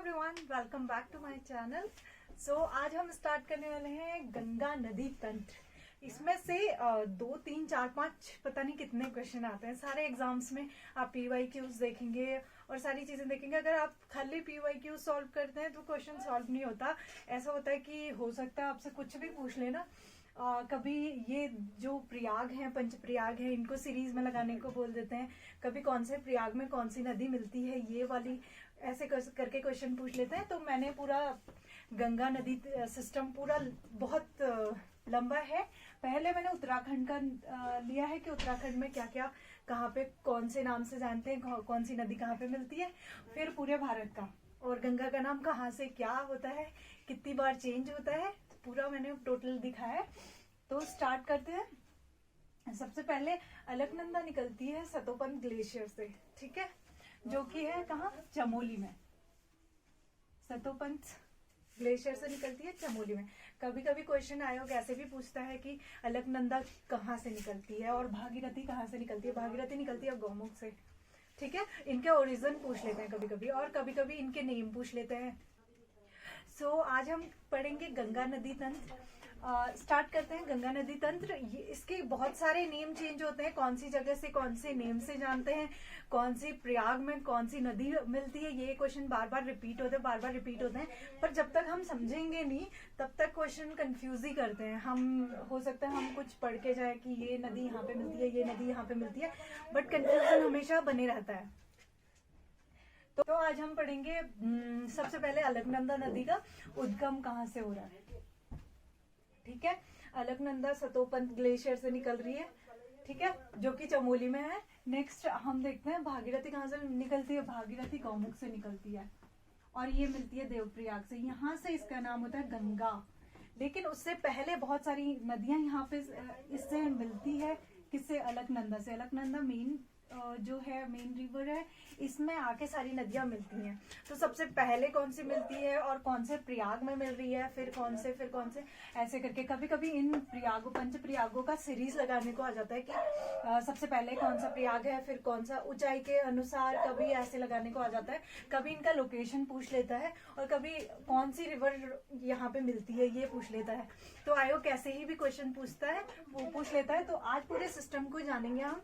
Everyone, welcome back to my channel. So आज हम start करने वाले हैं गंगा नदी तंत्र। इसमें से 2, 3, 4, 5 पता नहीं कितने क्वेश्चन आते हैं। सारे एग्जाम्स में आप PYQs देखेंगे और सारी चीजें देखेंगे। अगर आप खाली PYQ सॉल्व करते हैं तो क्वेश्चन सॉल्व नहीं होता। ऐसा होता है कि हो सकता है आपसे कुछ भी पूछ लेना। कभी ये जो प्रयाग हैं, पंच प्रयाग हैं, इनको सीरीज में लगाने को बोल देते हैं। कभी कौन से प्रयाग में कौन सी नदी मिलती है, ये वाली ऐसे करके क्वेश्चन पूछ लेते हैं। तो मैंने पूरा गंगा नदी सिस्टम पूरा बहुत लंबा है। पहले मैंने उत्तराखंड का लिया है कि उत्तराखंड में क्या क्या कहाँ पे कौन से नाम से जानते हैं, कौन सी नदी कहाँ पे मिलती है। फिर पूरे भारत का और गंगा का नाम कहाँ से क्या होता है, कितनी बार चेंज होता है, पूरा मैंने टोटल दिखाया है। तो स्टार्ट करते हैं। सबसे पहले अलकनंदा निकलती है सतोपन ग्लेशियर से, ठीक है, जो कि है कहाँ, चमोली में। सतोपन ग्लेशियर से निकलती है चमोली में। कभी कभी क्वेश्चन आयोग ऐसे भी पूछता है कि अलकनंदा कहाँ से निकलती है और भागीरथी कहाँ से निकलती है। भागीरथी निकलती है गौमुख से, ठीक है। इनके ओरिजिन पूछ लेते हैं कभी कभी, और कभी कभी इनके नेम पूछ लेते हैं। सो आज हम पढ़ेंगे गंगा नदी तंत्र। स्टार्ट करते हैं गंगा नदी तंत्र। इसके बहुत सारे नेम चेंज होते हैं, कौन सी जगह से कौन से नेम से जानते हैं, कौन सी प्रयाग में कौन सी नदी मिलती है। ये क्वेश्चन बार बार रिपीट होते हैं, पर जब तक हम समझेंगे नहीं तब तक क्वेश्चन कंफ्यूज ही करते हैं हम। हो सकता है हम कुछ पढ़ के जाए कि ये नदी यहाँ पे मिलती है, ये नदी यहाँ पे मिलती है, बट कंफ्यूजन हमेशा बने रहता है। तो आज हम पढ़ेंगे सबसे पहले अलकनंदा नदी का उद्गम कहाँ से हो रहा है, ठीक है। अलकनंदा सतोपन ग्लेशियर से निकल रही है, ठीक है, जो कि चमोली में है। नेक्स्ट हम देखते हैं भागीरथी कहाँ से निकलती है। भागीरथी गौमुख से निकलती है और ये मिलती है देवप्रयाग से। यहाँ से इसका नाम होता है गंगा। लेकिन उससे पहले बहुत सारी नदियां यहाँ पे इससे मिलती है। किससे? अलकनंदा से। अलकनंदा मेन जो है, मेन रिवर है, इसमें आके सारी नदियां मिलती हैं। तो सबसे पहले कौन सी मिलती है और कौन से प्रयाग में मिल रही है, फिर कौन से ऐसे करके कभी कभी इन प्रयागों, पंच प्रयागों का सीरीज लगाने को आ जाता है कि सबसे पहले कौन सा प्रयाग है, फिर कौन सा, ऊंचाई के अनुसार कभी ऐसे लगाने को आ जाता है। कभी इनका लोकेशन पूछ लेता है और कभी कौन सी रिवर यहाँ पे मिलती है ये पूछ लेता है। तो आयोग कैसे ही भी क्वेश्चन पूछता है, वो पूछ लेता है। तो आज पूरे सिस्टम को जानेंगे हम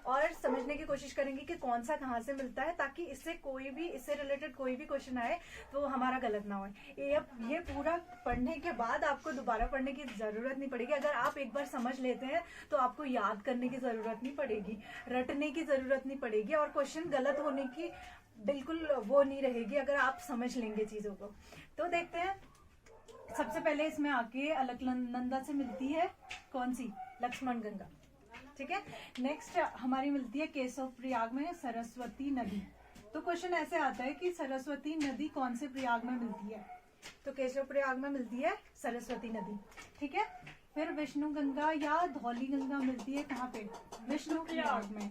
और समझने की कोशिश करेंगे कि कौन सा कहाँ से मिलता है, ताकि इससे रिलेटेड कोई भी क्वेश्चन आए तो हमारा गलत ना हो। ये पूरा पढ़ने के बाद आपको दोबारा पढ़ने की जरूरत नहीं पड़ेगी। अगर आप एक बार समझ लेते हैं तो आपको याद करने की जरूरत नहीं पड़ेगी, रटने की जरूरत नहीं पड़ेगी, और क्वेश्चन गलत होने की बिल्कुल वो नहीं रहेगी अगर आप समझ लेंगे चीजों को। तो देखते हैं। सबसे पहले इसमें आके अलकनंदा से मिलती है कौन सी, लक्ष्मण गंगा, ठीक है। नेक्स्ट हमारी मिलती है केशव प्रयाग में सरस्वती नदी। तो क्वेश्चन ऐसे आता है कि सरस्वती नदी कौन से प्रयाग में मिलती है, तो केशव प्रयाग में मिलती है सरस्वती नदी, ठीक है। फिर विष्णु गंगा या धौली गंगा मिलती है कहाँ पे, विष्णु प्रयाग में।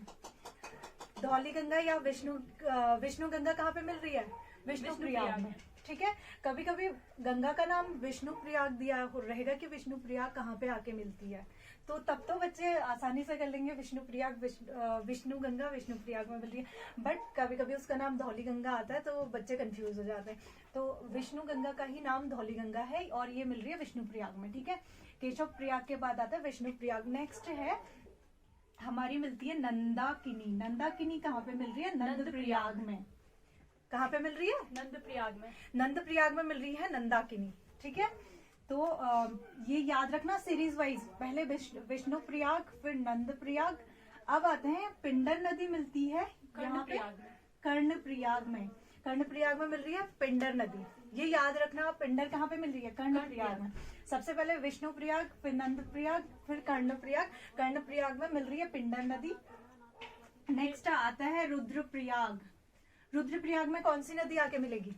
धौली गंगा या विष्णु गंगा कहाँ पे मिल रही है, विष्णु प्रयाग में, ठीक है। कभी कभी गंगा का नाम विष्णु प्रयाग दिया रहेगा कि विष्णु प्रयाग कहाँ पे आके मिलती है, तो तब तो बच्चे आसानी से कर लेंगे विष्णु प्रयाग, विष्णु गंगा विष्णु प्रयाग में मिल रही है। बट कभी कभी उसका नाम धौली गंगा आता है तो बच्चे कंफ्यूज हो जाते हैं। तो विष्णु गंगा का ही नाम धौली गंगा है और ये मिल रही है विष्णु प्रयाग में, ठीक है। केशव प्रयाग के बाद आता है विष्णु प्रयाग। नेक्स्ट है हमारी मिलती है नंदाकिनी। नंदाकिनी कहाँ पे मिल रही है, नंद प्रयाग में। कहाँ पे मिल रही है, नंद प्रयाग में। नंद प्रयाग में मिल रही है नंदाकिनी, ठीक है। तो ये याद रखना सीरीज वाइज, पहले विष्णु प्रयाग, फिर नंद प्रयाग। अब आते हैं पिंडर नदी मिलती है यहाँ पे कर्ण प्रयाग में। कर्ण प्रयाग में मिल रही है पिंडर नदी, ये याद रखना। पिंडर कहाँ पे मिल रही है, कर्ण प्रयाग में। सबसे पहले विष्णु प्रयाग, फिर नंद प्रयाग, फिर कर्ण प्रयाग। कर्ण प्रयाग में मिल रही है पिंडर नदी। नेक्स्ट आता है रुद्र प्रयाग। रुद्र प्रयाग में कौन सी नदी आके मिलेगी,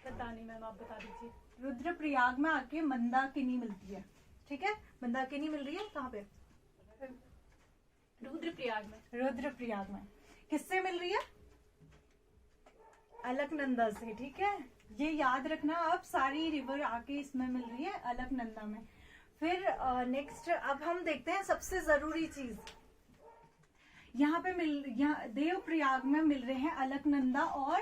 पता नहीं मैम, आप बता दीजिए। रुद्र प्रयाग में आके मंदाकिनी मिलती है, ठीक है। मंदाकिनी मिल रही है कहाँ पे, रुद्र प्रयाग में। रुद्र प्रयाग में किससे मिल रही है, अलकनंदा से, ठीक है। ये याद रखना। अब सारी रिवर आके इसमें मिल रही है अलकनंदा में। फिर नेक्स्ट अब हम देखते हैं सबसे जरूरी चीज, यहाँ देवप्रयाग में मिल रहे हैं अलकनंदा और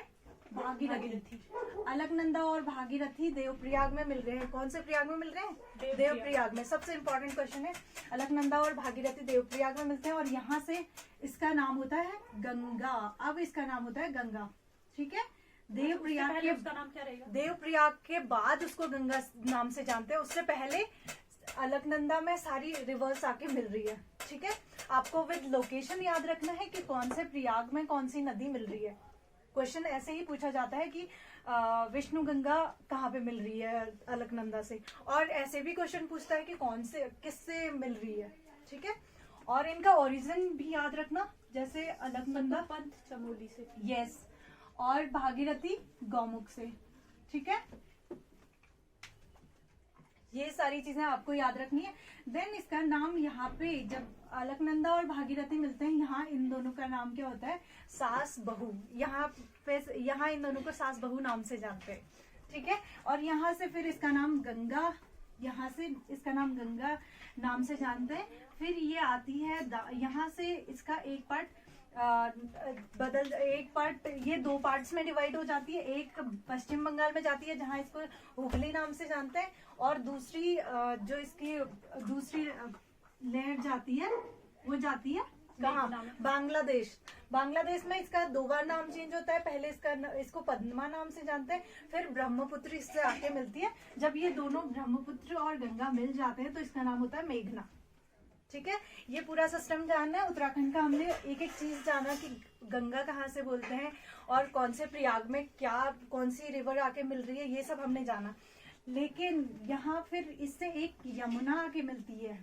भागीरथी। अलकनंदा और भागीरथी देवप्रयाग में मिल रहे हैं। कौन से प्रयाग में मिल रहे हैं? देवप्रयाग में। सबसे इंपॉर्टेंट क्वेश्चन है, अलकनंदा और भागीरथी देवप्रयाग में मिलते हैं और यहाँ से इसका नाम होता है गंगा। अब इसका नाम होता है गंगा, ठीक है। देवप्रयाग के उसका नाम क्या रहेगा? देवप्रयाग के बाद उसको गंगा नाम से जानते हैं, उससे पहले अलकनंदा में सारी रिवर्स आके मिल रही है, ठीक है। आपको विद लोकेशन याद रखना है कि कौन से प्रयाग में कौन सी नदी मिल रही है। क्वेश्चन ऐसे ही पूछा जाता है कि विष्णु गंगा कहाँ पे मिल रही है अलकनंदा से, और ऐसे भी क्वेश्चन पूछता है कि कौन से किससे मिल रही है, ठीक है। और इनका ओरिजिन भी याद रखना, जैसे अलकनंदा पंथ चमोली से, यस, और भागीरथी गौमुख से, ठीक है। ये सारी चीजें आपको याद रखनी है। देन इसका नाम यहाँ पे जब अलकनंदा और भागीरथी मिलते हैं, यहाँ इन दोनों का नाम क्या होता है? सास बहू। यहाँ इन दोनों को सास बहू नाम से जानते हैं, ठीक है। और यहाँ से फिर इसका नाम गंगा, यहाँ से इसका नाम गंगा नाम से जानते हैं। फिर ये आती है यहाँ से इसका एक पार्ट एक पार्ट, ये दो पार्ट्स में डिवाइड हो जाती है। एक पश्चिम बंगाल में जाती है जहाँ इसको हुगली नाम से जानते हैं, और दूसरी जो इसकी दूसरी लेयर जाती है वो जाती है कहाँ? बांग्लादेश। बांग्लादेश में इसका दो बार नाम चेंज होता है। पहले इसको पद्मा नाम से जानते हैं, फिर ब्रह्मपुत्र इससे आके मिलती है। जब ये दोनों ब्रह्मपुत्र और गंगा मिल जाते हैं तो इसका नाम होता है मेघना, ठीक है। ये पूरा सिस्टम जानना है उत्तराखंड का। हमने एक एक चीज जाना कि गंगा कहाँ से बोलते हैं और कौन से प्रयाग में क्या कौन सी रिवर आके मिल रही है, ये सब हमने जाना। लेकिन यहाँ फिर इससे एक यमुना आके मिलती है,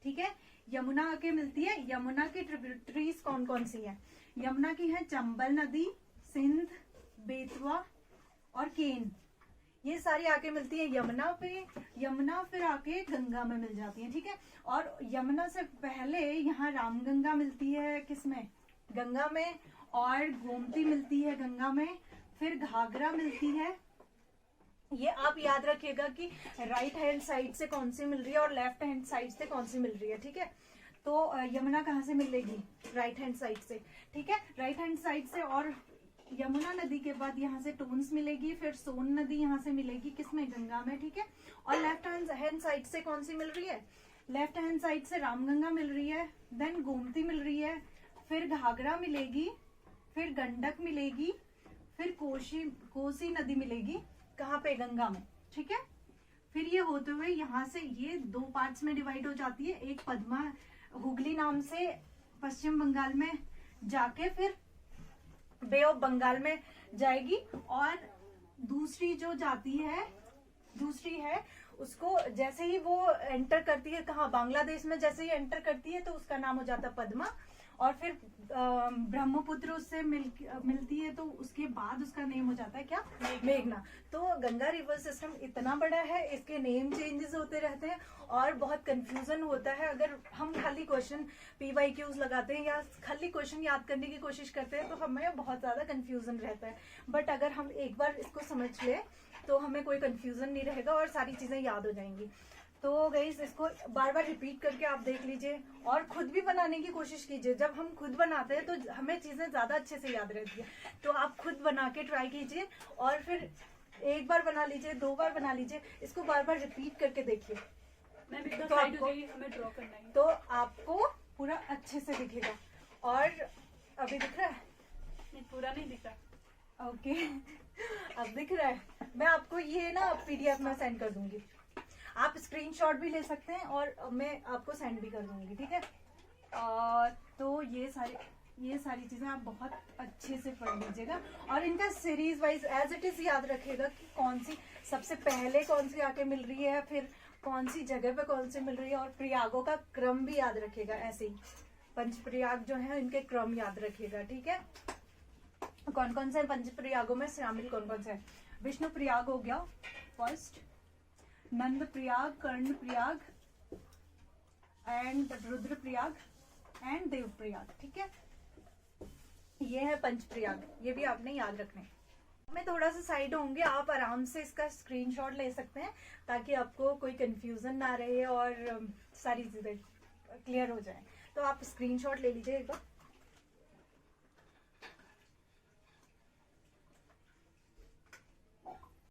ठीक है। यमुना आके मिलती है। यमुना की ट्रिब्यूटरीज कौन कौन सी है? यमुना की है चंबल नदी, सिंध, बेतवा और केन, ये सारी आके मिलती है यमुना पे। यमुना फिर आके गंगा में मिल जाती है, ठीक है। और यमुना से पहले यहाँ रामगंगा मिलती है, किसमें? गंगा में। और गोमती मिलती है गंगा में, फिर घाघरा मिलती है। ये आप याद रखिएगा कि राइट हैंड साइड से कौन सी मिल रही है और लेफ्ट हैंड साइड से कौन सी मिल रही है, ठीक है। तो यमुना कहाँ से मिलेगी? राइट हैंड साइड से, ठीक है। राइट हैंड साइड से। और यमुना नदी के बाद यहाँ से टोन्स मिलेगी, फिर सोन नदी यहाँ से मिलेगी, किसमें? गंगा में, ठीक है। और लेफ्ट हैंड साइड से कौन सी मिल रही है? लेफ्ट हैंड साइड से रामगंगा मिल रही है, देन गोमती मिल रही है, फिर घाघरा मिलेगी, फिर गंडक मिलेगी, फिर कोसी नदी मिलेगी, कहाँ पे? गंगा में, ठीक है। फिर ये होते हुए यहाँ से ये दो पार्ट्स में डिवाइड हो जाती है। एक पद्मा हुगली नाम से पश्चिम बंगाल में जाके फिर बे ऑफ बंगाल में जाएगी, और दूसरी जो जाती है दूसरी है उसको जैसे ही वो एंटर करती है, कहाँ? बांग्लादेश में जैसे ही एंटर करती है तो उसका नाम हो जाता है पद्मा। और फिर ब्रह्मपुत्र उससे मिलती है तो उसके बाद उसका नेम हो जाता है क्या? मेघना। तो गंगा रिवर सिस्टम इतना बड़ा है, इसके नेम चेंजेस होते रहते हैं और बहुत कंफ्यूजन होता है। अगर हम खाली क्वेश्चन PYQs लगाते हैं या खाली क्वेश्चन याद करने की कोशिश करते हैं तो हमें बहुत ज्यादा कंफ्यूजन रहता है। बट अगर हम एक बार इसको समझ ले तो हमें कोई कंफ्यूजन नहीं रहेगा और सारी चीजें याद हो जाएंगी। तो गाइस इसको बार बार रिपीट करके आप देख लीजिए और खुद भी बनाने की कोशिश कीजिए। जब हम खुद बनाते हैं तो हमें चीजें ज्यादा अच्छे से याद रहती है। तो आप खुद बना के ट्राई कीजिए और फिर एक बार बना लीजिए, 2 बार बना लीजिए, इसको बार बार रिपीट करके देखिए। तो हमें ड्रॉ करना है तो आपको पूरा अच्छे से दिखेगा। और अभी दिख रहा है? नहीं, पूरा नहीं दिख रहा। ओके अब दिख रहा है। मैं आपको ये ना PDF में सेंड कर दूंगी, आप स्क्रीनशॉट भी ले सकते हैं और मैं आपको सेंड भी कर दूंगी, ठीक है। तो ये सारी चीजें आप बहुत अच्छे से पढ़ लीजिएगा और इनका series wise as it is याद रखिएगा कि कौन सी सबसे पहले कौन सी आके मिल रही है, फिर कौन सी जगह पे कौन सी मिल रही है, और प्रयागों का क्रम भी याद रखिएगा। ऐसे ही पंच प्रयाग जो है इनके क्रम याद रखिएगा, ठीक है। कौन कौन से पंच प्रयागों में शामिल कौन कौन से है? विष्णु प्रयाग हो गया first, Nand Prayag, Karn Prayag and Rudra Prayag and Dev Prayag, ठीक है। ये है पंच प्रयाग, ये भी आपने याद रखने। मैं थोड़ा सा साइड होंगे, आप आराम से इसका स्क्रीनशॉट ले सकते हैं ताकि आपको कोई कंफ्यूजन ना रहे और सारी चीजें क्लियर हो जाए। तो आप स्क्रीनशॉट ले लीजिए एक बार।